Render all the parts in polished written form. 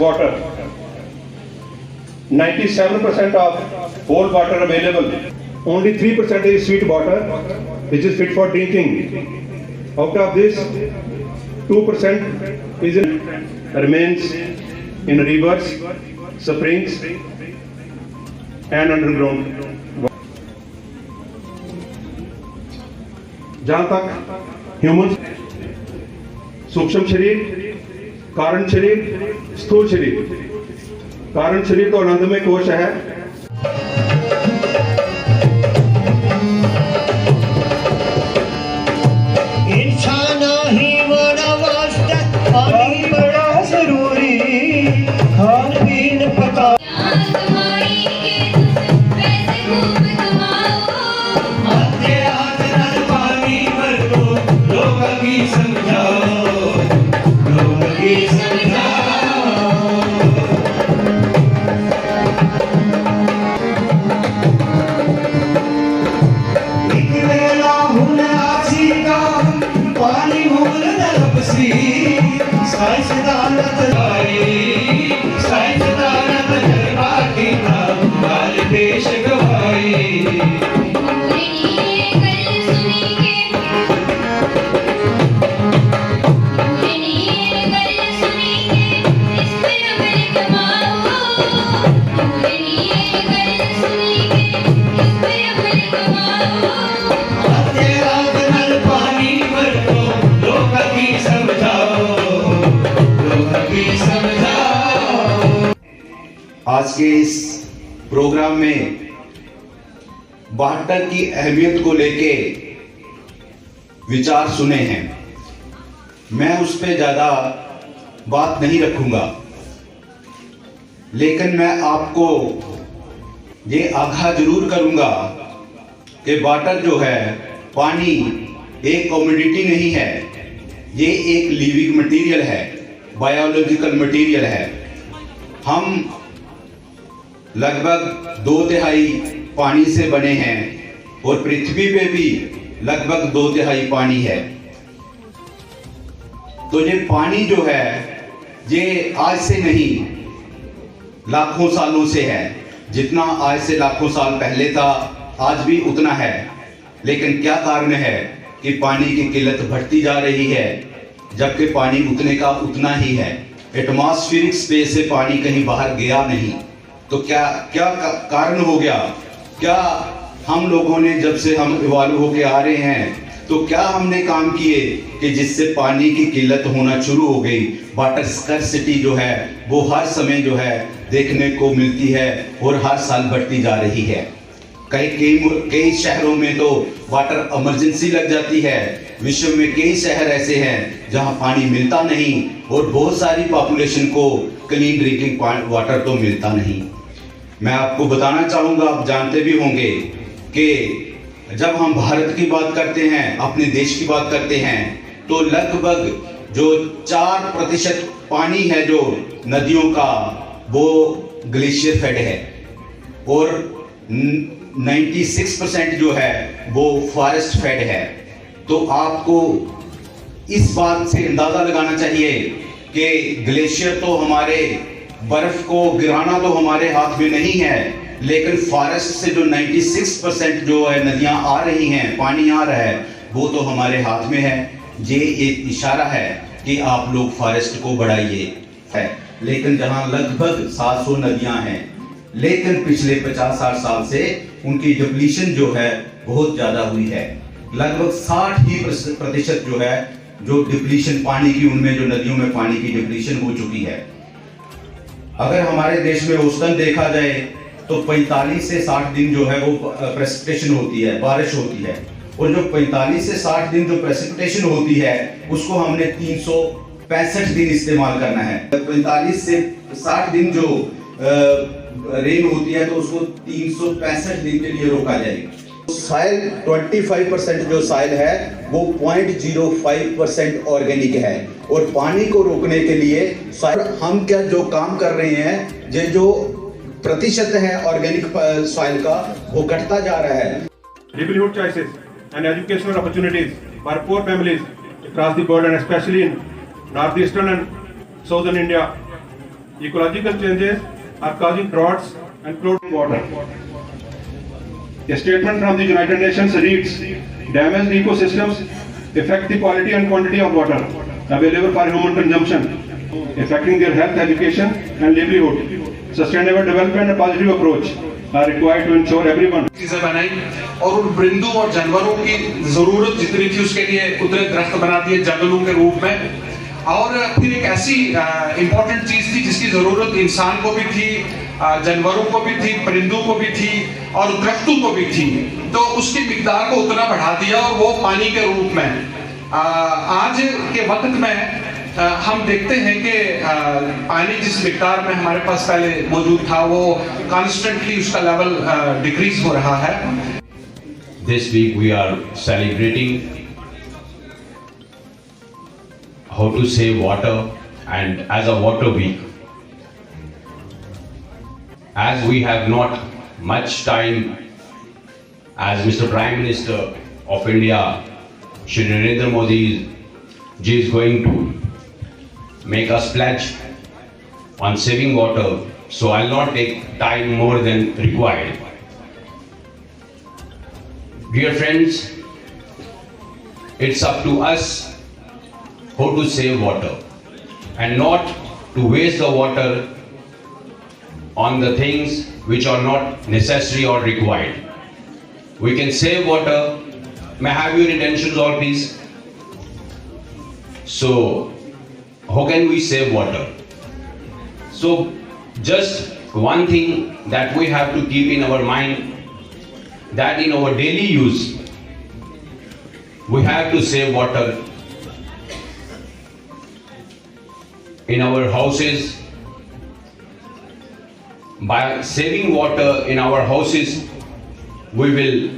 water. 97% of whole water available. Only 3% is sweet water, which is fit for drinking. Out of this, 2% remains in rivers, springs, and underground. जहाँ तक human सूक्ष्म शरीर, कारण शरीर, स्थूल शरीर, कारण शरीर तो आनंदमय कोश है। इंसान ही बड़ा वास्ता, पानी बड़ा जरूरी, खान पीन पका देश गवाई। आज के इस प्रोग्राम में वाटर की अहमियत को लेके विचार सुने हैं। मैं उस पर ज़्यादा बात नहीं रखूंगा, लेकिन मैं आपको ये आगाह जरूर करूंगा कि वाटर जो है, पानी एक कमोडिटी नहीं है, ये एक लिविंग मटेरियल है, बायोलॉजिकल मटेरियल है। हम लगभग 2/3 पानी से बने हैं और पृथ्वी पे भी लगभग 2/3 पानी है। तो ये पानी जो है, ये आज से नहीं, लाखों सालों से है। जितना आज से लाखों साल पहले था, आज भी उतना है। लेकिन क्या कारण है कि पानी की किल्लत बढ़ती जा रही है, जबकि पानी उतने का उतना ही है। एटमॉस्फेरिक स्पेस से पानी कहीं बाहर गया नहीं। तो क्या कारण हो गया? क्या हम लोगों ने, जब से हम इवॉल्व होके आ रहे हैं, तो क्या हमने काम किए कि जिससे पानी की किल्लत होना शुरू हो गई? वाटर स्कर्सिटी जो है वो हर समय जो है देखने को मिलती है और हर साल बढ़ती जा रही है। कई शहरों में तो वाटर इमरजेंसी लग जाती है। विश्व में कई शहर ऐसे हैं जहां पानी मिलता नहीं और बहुत सारी पॉपुलेशन को क्लीन ड्रिंकिंग वाटर तो मिलता नहीं। मैं आपको बताना चाहूँगा, आप जानते भी होंगे कि जब हम भारत की बात करते हैं, अपने देश की बात करते हैं, तो लगभग जो 4% पानी है जो नदियों का, वो ग्लेशियर फेड है और 96% जो है वो फॉरेस्ट फेड है। तो आपको इस बात से अंदाज़ा लगाना चाहिए कि ग्लेशियर तो हमारे, बर्फ को गिराना तो हमारे हाथ में नहीं है, लेकिन फॉरेस्ट से जो 96% जो है नदियां आ रही हैं, पानी आ रहा है, वो तो हमारे हाथ में है। ये एक इशारा है कि आप लोग फॉरेस्ट को बढ़ाइए है। लेकिन जहां लगभग 700 नदियां हैं, लेकिन पिछले 50-60 साल से उनकी डिप्लीशन जो है बहुत ज़्यादा हुई है। लगभग 60% जो है, जो डिप्लीशन पानी की, उनमें जो नदियों में पानी की डिप्लीशन हो चुकी है। अगर हमारे देश में औसतन देखा जाए तो 45 से 60 दिन जो है वो प्रेसिपिटेशन होती है, बारिश होती है। और जो 45 से 60 दिन जो प्रेसिपिटेशन होती है, उसको हमने 365 दिन इस्तेमाल करना है। 45 से 60 दिन जो रेन होती है, तो उसको 365 दिन के लिए रोका जाएगा। साइल 25% जो साइल है वो 0.05% ऑर्गेनिक है। और पानी को रोकने के लिए हम क्या जो काम कर रहे हैं, ये जो प्रतिशत है ऑर्गेनिक सॉइल का, वो घटता जा रहा है। Livelihood choices and educational opportunities for poor families across the world and especially in northeastern and southern India Ecological changes are causing droughts and clouding water. A statement from the United Nations reads, damaged ecosystems affect the quality and quantity of water available for human consumption, affecting their health, education and livelihood. Sustainable development and positive approach are required to ensure everyone. चीजें बनाई और उन परिंदों और जानवरों की जरूरत जितनी थी उसके लिए उतने दरख्त बना दिए जंगलों के रूप में। और फिर एक ऐसी इम्पोर्टेंट चीज थी जिसकी जरूरत इंसान को भी थी, जानवरों को भी थी, परिंदों को भी थी और दरख्तों को भी थी, तो उसकी मिकदार को उतना बढ़ा दिया और वो पानी के रूप में। आज के वक्त में हम देखते हैं कि पानी जिस मिकदार में हमारे पास पहले मौजूद था वो कॉन्स्टेंटली उसका लेवल डिक्रीज हो रहा है। This week we are celebrating how to save water, and as a water week, as we have not much time, as Mr. Prime Minister of India, Shri Narendra Modi ji is going to make us pledge on saving water, so I'll not take time more than required. Dear friends, it's up to us how to save water and not to waste the water on the things which are not necessary or required. We can save water. May I have your intentions all, please? So, how can we save water? So, just one thing that we have to keep in our mind, that in our daily use, we have to save water in our houses. By saving water in our houses, we will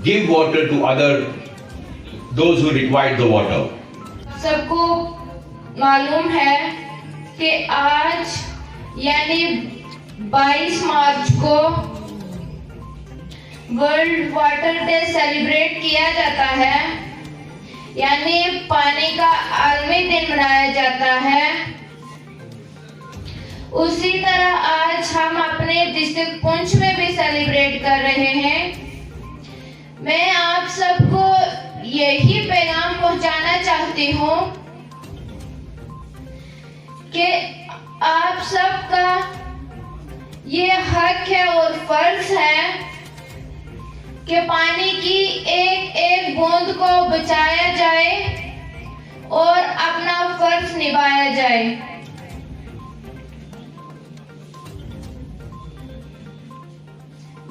give water to those who require the water. सबको मालूम है कि आज यानी 22 मार्च को world water day celebrate किया जाता है, यानी पानी का आलमी दिन मनाया जाता है। उसी तरह आज हम अपने डिस्ट्रिक्ट पुंछ में भी सेलिब्रेट कर रहे हैं। मैं आप सबको यही पैगाम पहुंचाना चाहती हूँ कि आप सबका ये हक है और फर्ज है कि पानी की एक एक बूंद को बचाया जाए और अपना फर्ज निभाया जाए।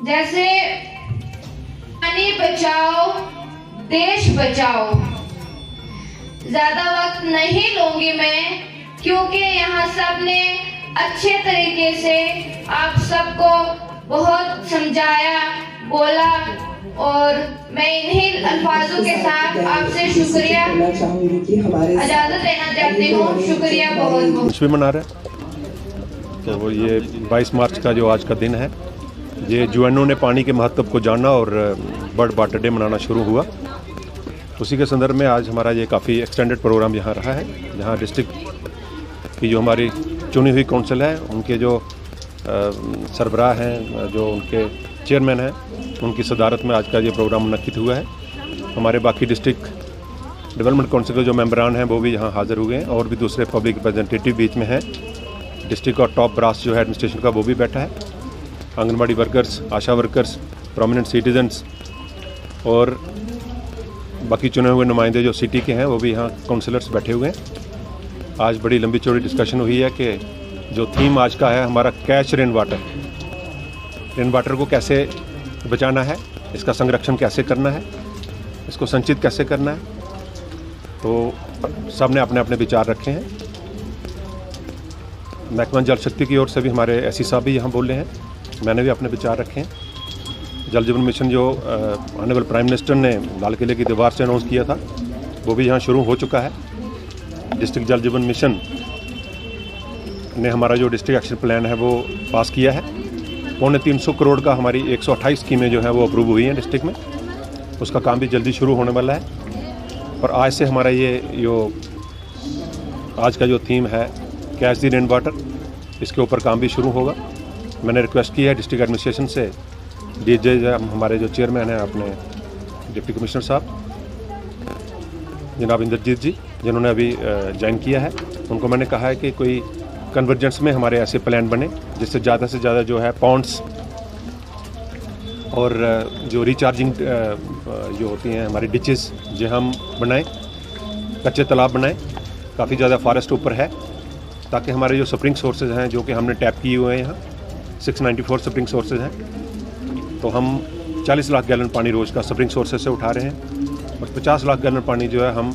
जैसे पानी बचाओ देश बचाओ। ज्यादा वक्त नहीं लूंगी मैं, क्योंकि यहाँ सबने अच्छे तरीके से आप सबको बहुत समझाया, बोला, और मैं इन्हीं अल्फाजों के साथ आपसे शुक्रिया इजाजत लेना चाहती हूँ। शुक्रिया बहुत बहुत। कुछ भी मना रहे हैं तो वो ये 22 मार्च का जो आज का दिन है, ये यूएनओ ने पानी के महत्व को जाना और वर्ल्ड वाटर डे मनाना शुरू हुआ। उसी के संदर्भ में आज हमारा ये काफ़ी एक्सटेंडेड प्रोग्राम यहाँ रहा है, जहाँ डिस्ट्रिक्ट की जो हमारी चुनी हुई काउंसिल है, उनके जो सरबराह हैं, जो उनके चेयरमैन हैं, उनकी सदारत में आज का ये प्रोग्राम मुनक्किद हुआ है। हमारे बाकी डिस्ट्रिक्ट डेवलपमेंट काउंसिल के जो मेंबरान हैं वो भी यहाँ हाज़िर हुए हैं और भी दूसरे पब्लिक रिप्रेजेंटेटिव बीच में हैं। डिस्ट्रिक्ट और टॉप ब्रास जो है एडमिनिस्ट्रेशन का वो भी बैठा है। आंगनबाड़ी वर्कर्स, आशा वर्कर्स, प्रोमिनेंट सिटीजन्स और बाकी चुने हुए नुमाइंदे जो सिटी के हैं वो भी यहाँ काउंसलर्स बैठे हुए हैं। आज बड़ी लंबी चौड़ी डिस्कशन हुई है कि जो थीम आज का है हमारा कैच रेन वाटर को कैसे बचाना है, इसका संरक्षण कैसे करना है, इसको संचित कैसे करना है, तो सब ने अपने अपने विचार रखे हैं। महकमा जल शक्ति की ओर से भी हमारे एससी साहब भी यहाँ बोल रहे हैं, मैंने भी अपने विचार रखे हैं। जल जीवन मिशन जो ऑनरेबल प्राइम मिनिस्टर ने लाल किले की दीवार से अनाउंस किया था वो भी यहाँ शुरू हो चुका है। डिस्ट्रिक्ट जल जीवन मिशन ने हमारा जो डिस्ट्रिक्ट एक्शन प्लान है वो पास किया है। 350 करोड़ का हमारी 128 स्कीमें जो हैं वो अप्रूव हुई हैं डिस्ट्रिक्ट में, उसका काम भी जल्दी शुरू होने वाला है। और आज से हमारा ये जो आज का जो थीम है कैच द रेन वाटर, इसके ऊपर काम भी शुरू होगा। मैंने रिक्वेस्ट की है डिस्ट्रिक्ट एडमिनिस्ट्रेशन से, डीजे हमारे जो चेयरमैन हैं अपने डिप्टी कमिश्नर साहब जनाब इंद्रजीत जी, जिन्होंने अभी ज्वाइन किया है, उनको मैंने कहा है कि कोई कन्वर्जेंस में हमारे ऐसे प्लान बने जिससे ज़्यादा से ज़्यादा जो है पॉन्ड्स और जो रिचार्जिंग जो होती हैं हमारी डिचेस जो हम बनाएं, कच्चे तालाब बनाएं। काफ़ी ज़्यादा फॉरेस्ट ऊपर है, ताकि हमारे जो स्प्रिंग सोर्सेज हैं जो कि हमने टैप किए हुए हैं, यहाँ 694 स्प्रिंग सोर्सेज हैं, तो हम 40 लाख गैलन पानी रोज़ का स्प्रिंग सोर्सेज से उठा रहे हैं और 50 लाख गैलन पानी जो है हम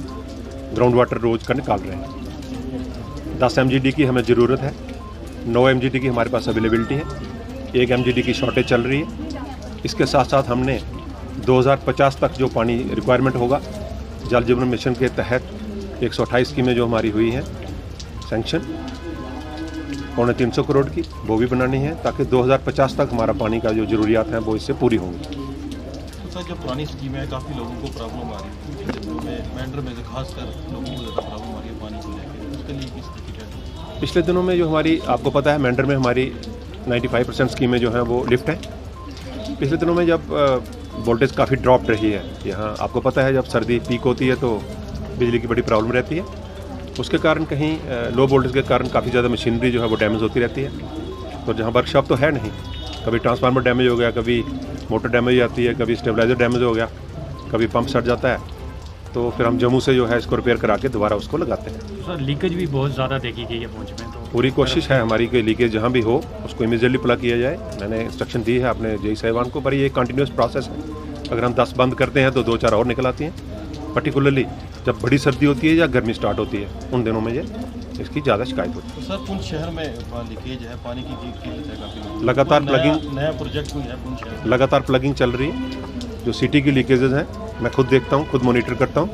ग्राउंड वाटर रोज़ का निकाल रहे हैं। 10 MGD की हमें ज़रूरत है, 9 MGD की हमारे पास अवेलेबिलिटी है, 1 MGD की शॉर्टेज चल रही है। इसके साथ साथ हमने 2050 तक जो पानी रिक्वायरमेंट होगा, जल जीवन मिशन के तहत 128 स्कीमें जो हमारी हुई हैं सैंक्शन 350 करोड़ की, वो भी बनानी है ताकि 2050 तक हमारा पानी का जो ज़रूरियात हैं वो इससे पूरी होंगी। तो सर जो पुरानी स्कीम है काफ़ी लोगों को प्रॉब्लम आ रही है, मैंडर में खासकर लोगों को ज़्यादा प्रॉब्लम आ रही है पानी को लेकर, उसके लिए किस तरीके का? पिछले दिनों में जो हमारी, आपको पता है मैंडर में हमारी 95% स्कीमें जो हैं वो लिफ्ट हैं। पिछले दिनों में जब वोल्टेज काफ़ी ड्रॉप रही है यहाँ, आपको पता है जब सर्दी पीक होती है तो बिजली की बड़ी प्रॉब्लम रहती है, उसके कारण कहीं लो वोल्टेज के कारण काफ़ी ज़्यादा मशीनरी जो है वो डैमेज होती रहती है। तो जहाँ वर्कशॉप तो है नहीं, कभी ट्रांसफार्मर डैमेज हो गया, कभी मोटर डैमेज आती है, कभी स्टेबलाइजर डैमेज हो गया, कभी पंप सट जाता है, तो फिर हम जम्मू से जो है इसको रिपेयर करा के दोबारा उसको लगाते हैं। सर लीकेज भी बहुत ज़्यादा देखी गई है पहुँच में, तो पूरी कोशिश है हमारी कि लीकेज जहाँ भी हो उसको इमीडिएटली प्लग किया जाए। मैंने इंस्ट्रक्शन दी है अपने जेई साहिबान को, पर ये कंटिन्यूस प्रोसेस है। अगर हम 10 बंद करते हैं तो 2-4 और निकल आती हैं। पर्टिकुलरली जब बड़ी सर्दी होती है या गर्मी स्टार्ट होती है, उन दिनों में ये इसकी ज़्यादा शिकायत होती है। तो सर पुंछ शहर में लीकेज है, पानी की किल्लत है काफ़ी, लगातार प्लगिंग, नया प्रोजेक्ट कोई है पुंछ शहर? लगातार प्लगिंग चल रही है। जो सिटी की लीकेजेज हैं मैं खुद देखता हूँ, खुद मॉनिटर करता हूँ।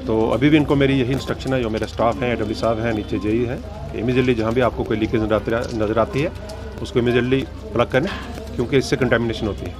तो अभी भी इनको मेरी यही इंस्ट्रक्शन है, जो मेरे स्टाफ हैं, AW साहब हैं, नीचे जेई हैं, कि इमीडिएटली जहाँ भी आपको कोई लीकेज नज़र आती है उसको इमीडिएटली प्लग करें, क्योंकि इससे कंटामिनेशन होती है।